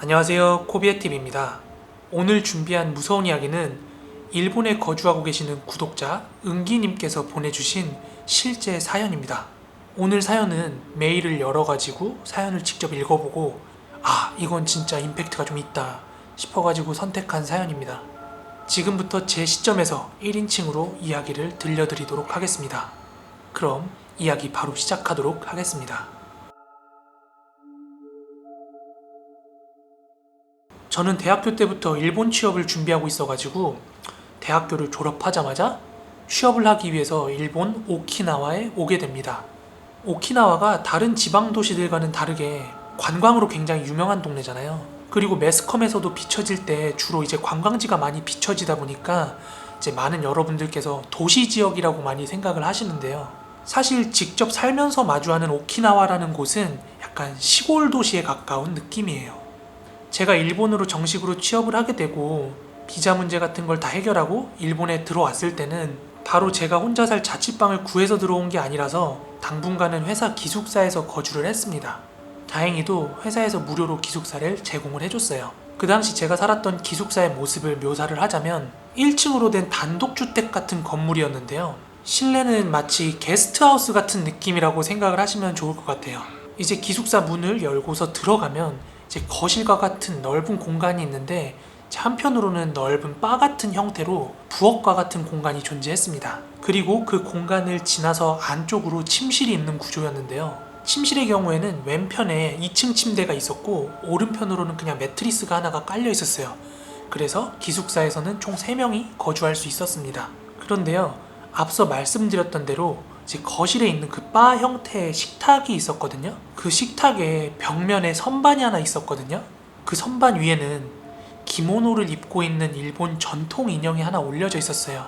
안녕하세요, 코비에TV입니다. 오늘 준비한 무서운 이야기는 일본에 거주하고 계시는 구독자 은기님께서 보내주신 실제 사연입니다. 오늘 사연은 메일을 열어가지고 사연을 직접 읽어보고 이건 진짜 임팩트가 좀 있다 싶어가지고 선택한 사연입니다. 지금부터 제 시점에서 1인칭으로 이야기를 들려드리도록 하겠습니다. 그럼 이야기 바로 시작하도록 하겠습니다. 저는 대학교 때부터 일본 취업을 준비하고 있어가지고 대학교를 졸업하자마자 취업을 하기 위해서 일본 오키나와에 오게 됩니다. 오키나와가 다른 지방 도시들과는 다르게 관광으로 굉장히 유명한 동네잖아요. 그리고 매스컴에서도 비춰질 때 주로 이제 관광지가 많이 비춰지다 보니까 이제 많은 여러분들께서 도시 지역이라고 많이 생각을 하시는데요. 사실 직접 살면서 마주하는 오키나와라는 곳은 약간 시골 도시에 가까운 느낌이에요. 제가 일본으로 정식으로 취업을 하게 되고 비자 문제 같은 걸 다 해결하고 일본에 들어왔을 때는 바로 제가 혼자 살 자취방을 구해서 들어온 게 아니라서 당분간은 회사 기숙사에서 거주를 했습니다. 다행히도 회사에서 무료로 기숙사를 제공을 해줬어요. 그 당시 제가 살았던 기숙사의 모습을 묘사를 하자면 1층으로 된 단독주택 같은 건물이었는데요. 실내는 마치 게스트하우스 같은 느낌이라고 생각을 하시면 좋을 것 같아요. 이제 기숙사 문을 열고서 들어가면 이제 거실과 같은 넓은 공간이 있는데 한편으로는 넓은 바 같은 형태로 부엌과 같은 공간이 존재했습니다. 그리고 그 공간을 지나서 안쪽으로 침실이 있는 구조였는데요. 침실의 경우에는 왼편에 2층 침대가 있었고 오른편으로는 그냥 매트리스가 하나가 깔려 있었어요. 그래서 기숙사에서는 총 3명이 거주할 수 있었습니다. 그런데요, 앞서 말씀드렸던 대로 이제 거실에 있는 그 바 형태의 식탁이 있었거든요. 그 식탁에 벽면에 선반이 하나 있었거든요. 그 선반 위에는 기모노를 입고 있는 일본 전통 인형이 하나 올려져 있었어요.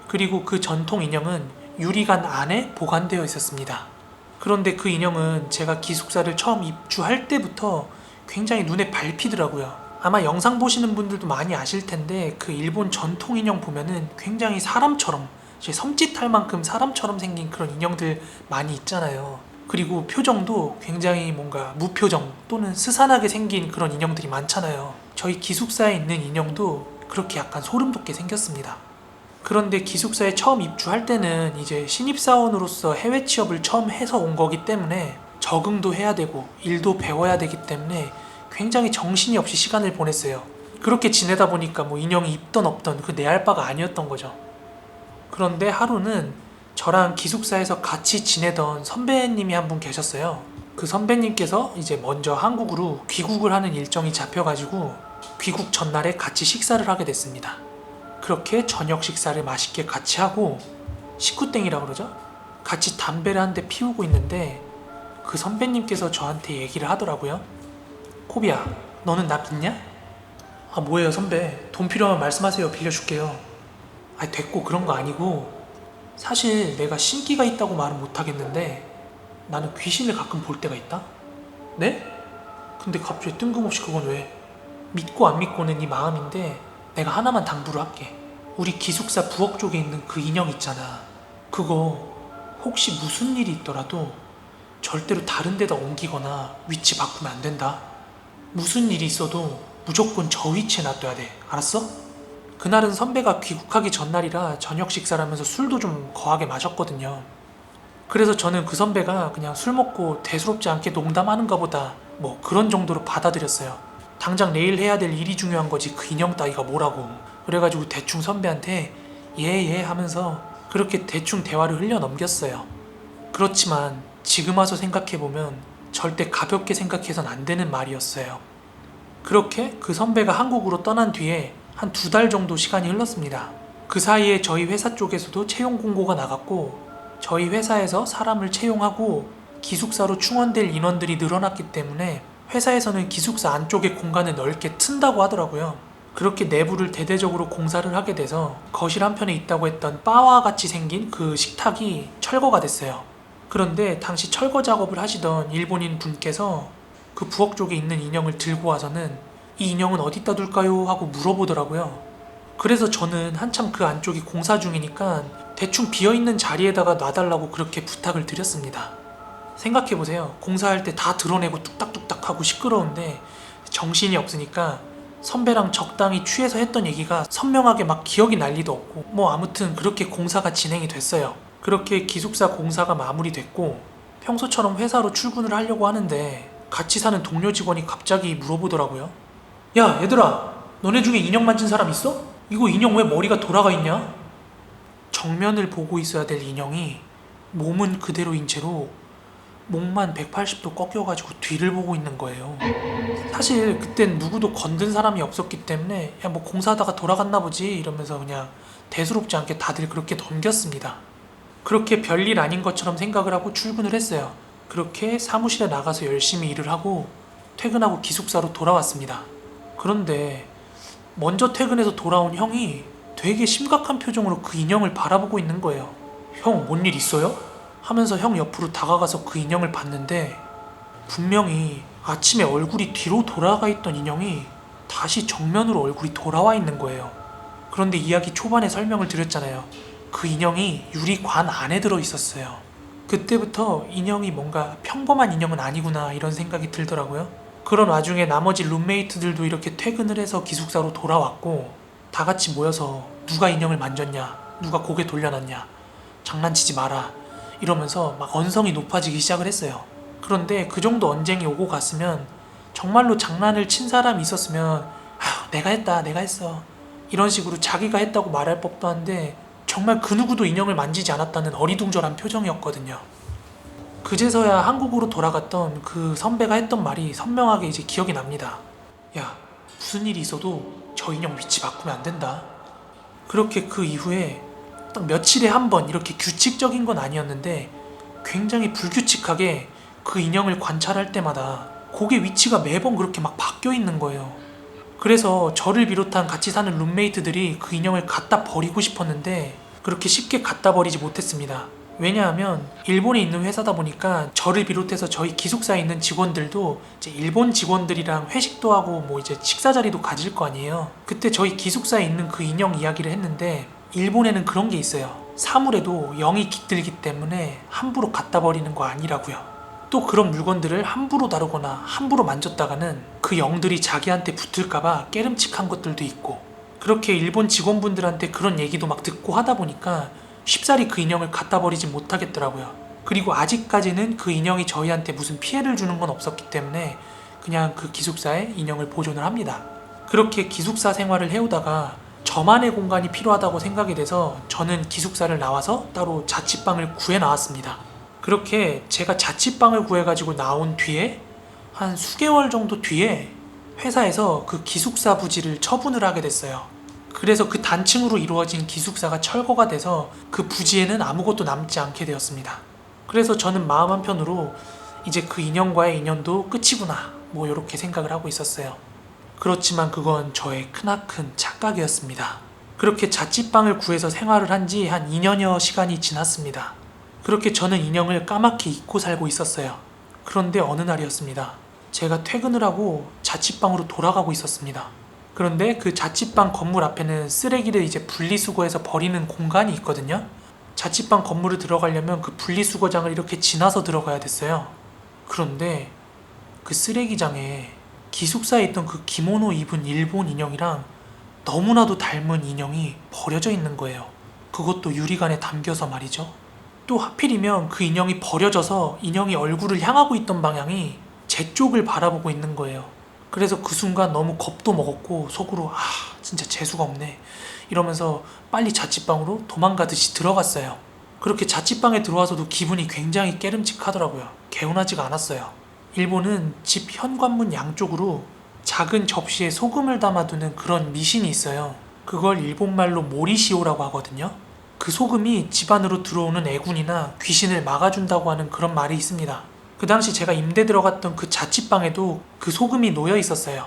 그리고 그 전통 인형은 유리관 안에 보관되어 있었습니다. 그런데 그 인형은 제가 기숙사를 처음 입주할 때부터 굉장히 눈에 밟히더라고요. 아마 영상 보시는 분들도 많이 아실 텐데 그 일본 전통 인형 보면은 굉장히 사람처럼 섬찟할 만큼 사람처럼 생긴 그런 인형들 많이 있잖아요. 그리고 표정도 굉장히 뭔가 무표정 또는 스산하게 생긴 그런 인형들이 많잖아요. 저희 기숙사에 있는 인형도 그렇게 약간 소름 돋게 생겼습니다. 그런데 기숙사에 처음 입주할 때는 이제 신입사원으로서 해외 취업을 처음 해서 온 거기 때문에 적응도 해야 되고 일도 배워야 되기 때문에 굉장히 정신이 없이 시간을 보냈어요. 그렇게 지내다 보니까 뭐 인형이 있던 없던 그 내 알 바가 아니었던 거죠. 그런데 하루는 저랑 기숙사에서 같이 지내던 선배님이 한 분 계셨어요. 그 선배님께서 이제 먼저 한국으로 귀국을 하는 일정이 잡혀가지고 귀국 전날에 같이 식사를 하게 됐습니다. 그렇게 저녁 식사를 맛있게 같이 하고 식구땡이라고 그러죠? 같이 담배를 한 대 피우고 있는데 그 선배님께서 저한테 얘기를 하더라고요. 코비야, 너는 나 믿냐? 뭐예요 선배, 돈 필요하면 말씀하세요, 빌려줄게요. 됐고 그런 거 아니고 사실 내가 신기가 있다고 말은 못하겠는데 나는 귀신을 가끔 볼 때가 있다? 네? 근데 갑자기 뜬금없이 그건 왜? 믿고 안 믿고는 네 마음인데 내가 하나만 당부를 할게. 우리 기숙사 부엌 쪽에 있는 그 인형 있잖아. 그거 혹시 무슨 일이 있더라도 절대로 다른 데다 옮기거나 위치 바꾸면 안 된다. 무슨 일이 있어도 무조건 저 위치에 놔둬야 돼. 알았어? 그날은 선배가 귀국하기 전날이라 저녁 식사를 하면서 술도 좀 거하게 마셨거든요. 그래서 저는 그 선배가 그냥 술 먹고 대수롭지 않게 농담하는가 보다 뭐 그런 정도로 받아들였어요. 당장 내일 해야 될 일이 중요한 거지 그 인형 따위가 뭐라고. 그래가지고 대충 선배한테 예 하면서 그렇게 대충 대화를 흘려 넘겼어요. 그렇지만 지금 와서 생각해보면 절대 가볍게 생각해선 안 되는 말이었어요. 그렇게 그 선배가 한국으로 떠난 뒤에 한 2달 정도 시간이 흘렀습니다. 그 사이에 저희 회사 쪽에서도 채용 공고가 나갔고 저희 회사에서 사람을 채용하고 기숙사로 충원될 인원들이 늘어났기 때문에 회사에서는 기숙사 안쪽에 공간을 넓게 튼다고 하더라고요. 그렇게 내부를 대대적으로 공사를 하게 돼서 거실 한편에 있다고 했던 바와 같이 생긴 그 식탁이 철거가 됐어요. 그런데 당시 철거 작업을 하시던 일본인 분께서 그 부엌 쪽에 있는 인형을 들고 와서는 이 인형은 어디다 둘까요? 하고 물어보더라고요. 그래서 저는 한참 그 안쪽이 공사 중이니까 대충 비어있는 자리에다가 놔달라고 그렇게 부탁을 드렸습니다. 생각해보세요. 공사할 때 다 드러내고 뚝딱뚝딱 하고 시끄러운데 정신이 없으니까 선배랑 적당히 취해서 했던 얘기가 선명하게 막 기억이 날 리도 없고 뭐 아무튼 그렇게 공사가 진행이 됐어요. 그렇게 기숙사 공사가 마무리됐고 평소처럼 회사로 출근을 하려고 하는데 같이 사는 동료 직원이 갑자기 물어보더라고요. 야 얘들아, 너네 중에 인형 만진 사람 있어? 이거 인형 왜 머리가 돌아가 있냐? 정면을 보고 있어야 될 인형이 몸은 그대로인 채로 목만 180도 꺾여가지고 뒤를 보고 있는 거예요. 사실 그땐 누구도 건든 사람이 없었기 때문에 야 뭐 공사하다가 돌아갔나 보지 이러면서 그냥 대수롭지 않게 다들 그렇게 넘겼습니다. 그렇게 별일 아닌 것처럼 생각을 하고 출근을 했어요. 그렇게 사무실에 나가서 열심히 일을 하고 퇴근하고 기숙사로 돌아왔습니다. 그런데 먼저 퇴근해서 돌아온 형이 되게 심각한 표정으로 그 인형을 바라보고 있는 거예요. 형, 뭔 일 있어요? 하면서 형 옆으로 다가가서 그 인형을 봤는데 분명히 아침에 얼굴이 뒤로 돌아가 있던 인형이 다시 정면으로 얼굴이 돌아와 있는 거예요. 그런데 이야기 초반에 설명을 드렸잖아요. 그 인형이 유리관 안에 들어 있었어요. 그때부터 인형이 뭔가 평범한 인형은 아니구나 이런 생각이 들더라고요. 그런 와중에 나머지 룸메이트들도 이렇게 퇴근을 해서 기숙사로 돌아왔고 다 같이 모여서 누가 인형을 만졌냐, 누가 고개 돌려놨냐, 장난치지 마라 이러면서 막 언성이 높아지기 시작을 했어요. 그런데 그 정도 언쟁이 오고 갔으면 정말로 장난을 친 사람이 있었으면 내가 했다, 내가 했어 이런 식으로 자기가 했다고 말할 법도 한데 정말 그 누구도 인형을 만지지 않았다는 어리둥절한 표정이었거든요. 그제서야 한국으로 돌아갔던 그 선배가 했던 말이 선명하게 이제 기억이 납니다. 야, 무슨 일이 있어도 저 인형 위치 바꾸면 안 된다. 그렇게 그 이후에 딱 며칠에 한 번 이렇게 규칙적인 건 아니었는데 굉장히 불규칙하게 그 인형을 관찰할 때마다 고개 위치가 매번 그렇게 막 바뀌어 있는 거예요. 그래서 저를 비롯한 같이 사는 룸메이트들이 그 인형을 갖다 버리고 싶었는데 그렇게 쉽게 갖다 버리지 못했습니다. 왜냐하면 일본에 있는 회사다 보니까 저를 비롯해서 저희 기숙사에 있는 직원들도 이제 일본 직원들이랑 회식도 하고 뭐 이제 식사 자리도 가질 거 아니에요. 그때 저희 기숙사에 있는 그 인형 이야기를 했는데 일본에는 그런 게 있어요. 사물에도 영이 깃들기 때문에 함부로 갖다 버리는 거 아니라고요. 또 그런 물건들을 함부로 다루거나 함부로 만졌다가는 그 영들이 자기한테 붙을까봐 깨름칙한 것들도 있고 그렇게 일본 직원분들한테 그런 얘기도 막 듣고 하다 보니까 쉽사리 그 인형을 갖다 버리지 못하겠더라고요. 그리고 아직까지는 그 인형이 저희한테 무슨 피해를 주는 건 없었기 때문에 그냥 그 기숙사에 인형을 보존을 합니다. 그렇게 기숙사 생활을 해오다가 저만의 공간이 필요하다고 생각이 돼서 저는 기숙사를 나와서 따로 자취방을 구해 나왔습니다. 그렇게 제가 자취방을 구해가지고 나온 뒤에 한 수개월 정도 뒤에 회사에서 그 기숙사 부지를 처분을 하게 됐어요. 그래서 그 단층으로 이루어진 기숙사가 철거가 돼서 그 부지에는 아무것도 남지 않게 되었습니다. 그래서 저는 마음 한편으로 이제 그 인형과의 인연도 끝이구나 뭐 이렇게 생각을 하고 있었어요. 그렇지만 그건 저의 크나큰 착각이었습니다. 그렇게 자취방을 구해서 생활을 한 지 한 2년여 시간이 지났습니다. 그렇게 저는 인형을 까맣게 잊고 살고 있었어요. 그런데 어느 날이었습니다. 제가 퇴근을 하고 자취방으로 돌아가고 있었습니다. 그런데 그 자취방 건물 앞에는 쓰레기를 이제 분리수거해서 버리는 공간이 있거든요. 자취방 건물을 들어가려면 그 분리수거장을 이렇게 지나서 들어가야 됐어요. 그런데 그 쓰레기장에 기숙사에 있던 그 기모노 입은 일본 인형이랑 너무나도 닮은 인형이 버려져 있는 거예요. 그것도 유리관에 담겨서 말이죠. 또 하필이면 그 인형이 버려져서 인형이 얼굴을 향하고 있던 방향이 제 쪽을 바라보고 있는 거예요. 그래서 그 순간 너무 겁도 먹었고 속으로 진짜 재수가 없네 이러면서 빨리 자취방으로 도망가듯이 들어갔어요. 그렇게 자취방에 들어와서도 기분이 굉장히 깨름칙하더라고요. 개운하지가 않았어요. 일본은 집 현관문 양쪽으로 작은 접시에 소금을 담아두는 그런 미신이 있어요. 그걸 일본말로 모리시오라고 하거든요. 그 소금이 집 안으로 들어오는 애군이나 귀신을 막아준다고 하는 그런 말이 있습니다. 그 당시 제가 임대 들어갔던 그 자취방에도 그 소금이 놓여 있었어요.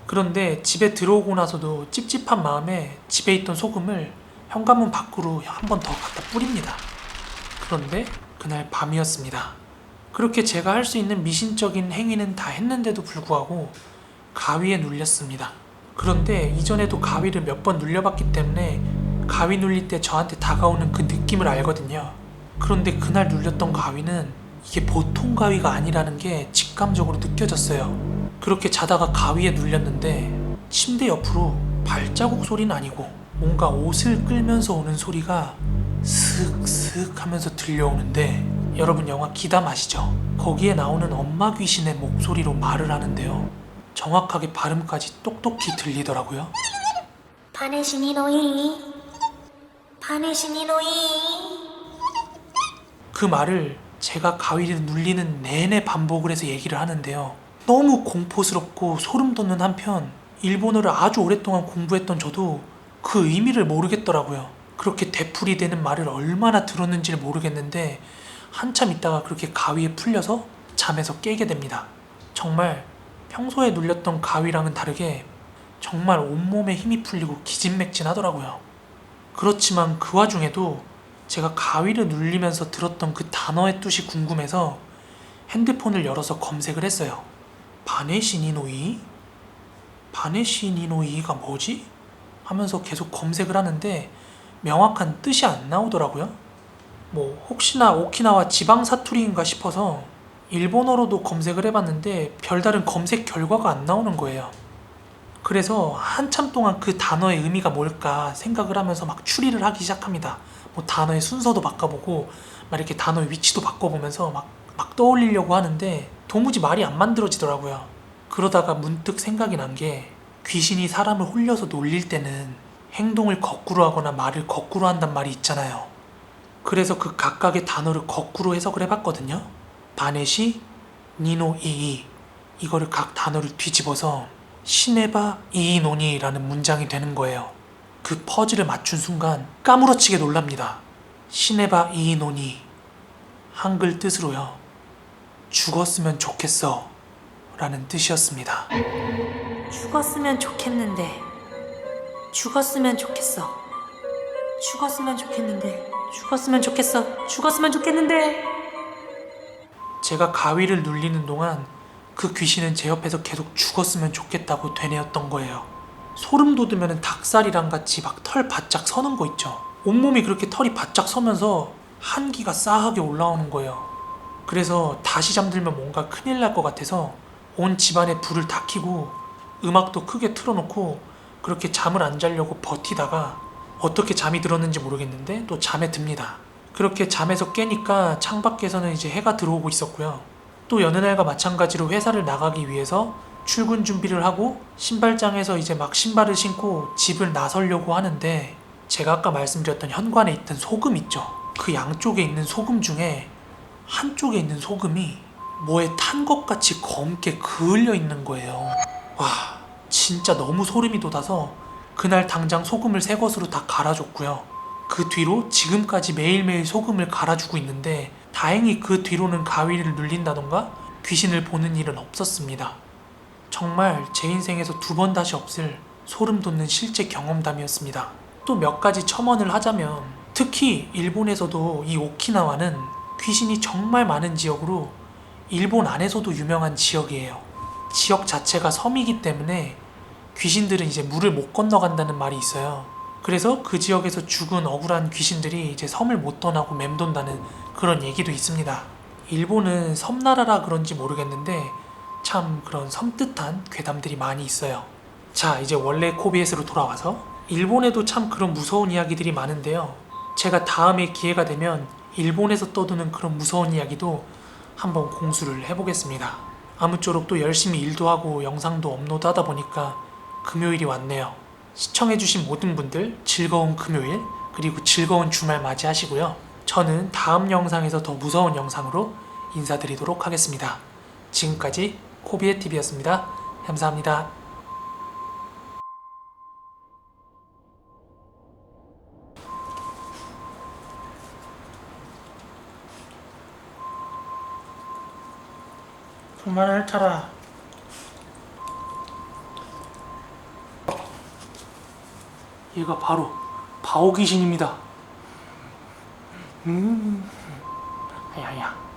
그런데 집에 들어오고 나서도 찝찝한 마음에 집에 있던 소금을 현관문 밖으로 한 번 더 갖다 뿌립니다. 그런데 그날 밤이었습니다. 그렇게 제가 할 수 있는 미신적인 행위는 다 했는데도 불구하고 가위에 눌렸습니다. 그런데 이전에도 가위를 몇 번 눌려봤기 때문에 가위 눌릴 때 저한테 다가오는 그 느낌을 알거든요. 그런데 그날 눌렸던 가위는 이게 보통 가위가 아니라는 게 직감적으로 느껴졌어요. 그렇게 자다가 가위에 눌렸는데 침대 옆으로 발자국 소리는 아니고 뭔가 옷을 끌면서 오는 소리가 슥슥 하면서 들려오는데, 여러분 영화 기담 아시죠? 거기에 나오는 엄마 귀신의 목소리로 말을 하는데요. 정확하게 발음까지 똑똑히 들리더라고요. 바네시니 노이, 바네시니 노이. 그 말을 제가 가위를 눌리는 내내 반복을 해서 얘기를 하는데요. 너무 공포스럽고 소름 돋는 한편 일본어를 아주 오랫동안 공부했던 저도 그 의미를 모르겠더라고요. 그렇게 되풀이되는 말을 얼마나 들었는지를 모르겠는데 한참 있다가 그렇게 가위에 풀려서 잠에서 깨게 됩니다. 정말 평소에 눌렸던 가위랑은 다르게 정말 온몸에 힘이 풀리고 기진맥진하더라고요. 그렇지만 그 와중에도 제가 가위를 눌리면서 들었던 그 단어의 뜻이 궁금해서 핸드폰을 열어서 검색을 했어요. 바네시니노이? 바네시니노이가 뭐지? 하면서 계속 검색을 하는데 명확한 뜻이 안 나오더라고요. 뭐 혹시나 오키나와 지방 사투리인가 싶어서 일본어로도 검색을 해봤는데 별다른 검색 결과가 안 나오는 거예요. 그래서 한참 동안 그 단어의 의미가 뭘까 생각을 하면서 막 추리를 하기 시작합니다. 뭐 단어의 순서도 바꿔보고 막 이렇게 단어의 위치도 바꿔보면서 막 떠올리려고 하는데 도무지 말이 안 만들어지더라고요. 그러다가 문득 생각이 난 게, 귀신이 사람을 홀려서 놀릴 때는 행동을 거꾸로 하거나 말을 거꾸로 한단 말이 있잖아요. 그래서 그 각각의 단어를 거꾸로 해석을 해봤거든요. 바네시, 니노 이이, 이거를 각 단어를 뒤집어서 시네바 이이노니라는 문장이 되는 거예요. 그 퍼즐을 맞춘 순간 까무러치게 놀랍니다. 시네바 이이노니, 한글 뜻으로요, 죽었으면 좋겠어 라는 뜻이었습니다. 죽었으면 좋겠는데, 죽었으면 좋겠어, 죽었으면 좋겠는데, 죽었으면 좋겠어, 죽었으면 좋겠는데. 제가 가위를 눌리는 동안 그 귀신은 제 옆에서 계속 죽었으면 좋겠다고 되뇌었던 거예요. 소름 돋으면 닭살이랑 같이 막 털 바짝 서는 거 있죠. 온몸이 그렇게 털이 바짝 서면서 한기가 싸하게 올라오는 거예요. 그래서 다시 잠들면 뭔가 큰일 날 것 같아서 온 집안에 불을 다 켜고 음악도 크게 틀어놓고 그렇게 잠을 안 자려고 버티다가 어떻게 잠이 들었는지 모르겠는데 또 잠에 듭니다. 그렇게 잠에서 깨니까 창밖에서는 이제 해가 들어오고 있었고요. 또 여느 날과 마찬가지로 회사를 나가기 위해서 출근 준비를 하고 신발장에서 이제 막 신발을 신고 집을 나서려고 하는데, 제가 아까 말씀드렸던 현관에 있던 소금 있죠. 그 양쪽에 있는 소금 중에 한쪽에 있는 소금이 뭐에 탄 것 같이 검게 그을려 있는 거예요. 와, 진짜 너무 소름이 돋아서 그날 당장 소금을 새 것으로 다 갈아줬고요. 그 뒤로 지금까지 매일매일 소금을 갈아주고 있는데 다행히 그 뒤로는 가위를 눌린다던가 귀신을 보는 일은 없었습니다. 정말 제 인생에서 2번 다시 없을 소름 돋는 실제 경험담이었습니다. 또 몇 가지 첨언을 하자면, 특히 일본에서도 이 오키나와는 귀신이 정말 많은 지역으로 일본 안에서도 유명한 지역이에요. 지역 자체가 섬이기 때문에 귀신들은 이제 물을 못 건너간다는 말이 있어요. 그래서 그 지역에서 죽은 억울한 귀신들이 이제 섬을 못 떠나고 맴돈다는 그런 얘기도 있습니다. 일본은 섬나라라 그런지 모르겠는데 참 그런 섬뜩한 괴담들이 많이 있어요. 자, 이제 원래 코비에스로 돌아와서 일본에도 참 그런 무서운 이야기들이 많은데요. 제가 다음에 기회가 되면 일본에서 떠도는 그런 무서운 이야기도 한번 공수를 해보겠습니다. 아무쪼록 또 열심히 일도 하고 영상도 업로드하다 보니까 금요일이 왔네요. 시청해주신 모든 분들 즐거운 금요일 그리고 즐거운 주말 맞이하시고요. 저는 다음 영상에서 더 무서운 영상으로 인사드리도록 하겠습니다. 지금까지 코비의TV였습니다. 감사합니다. 그만을 타라. 얘가 바로 바오 귀신입니다. 야야.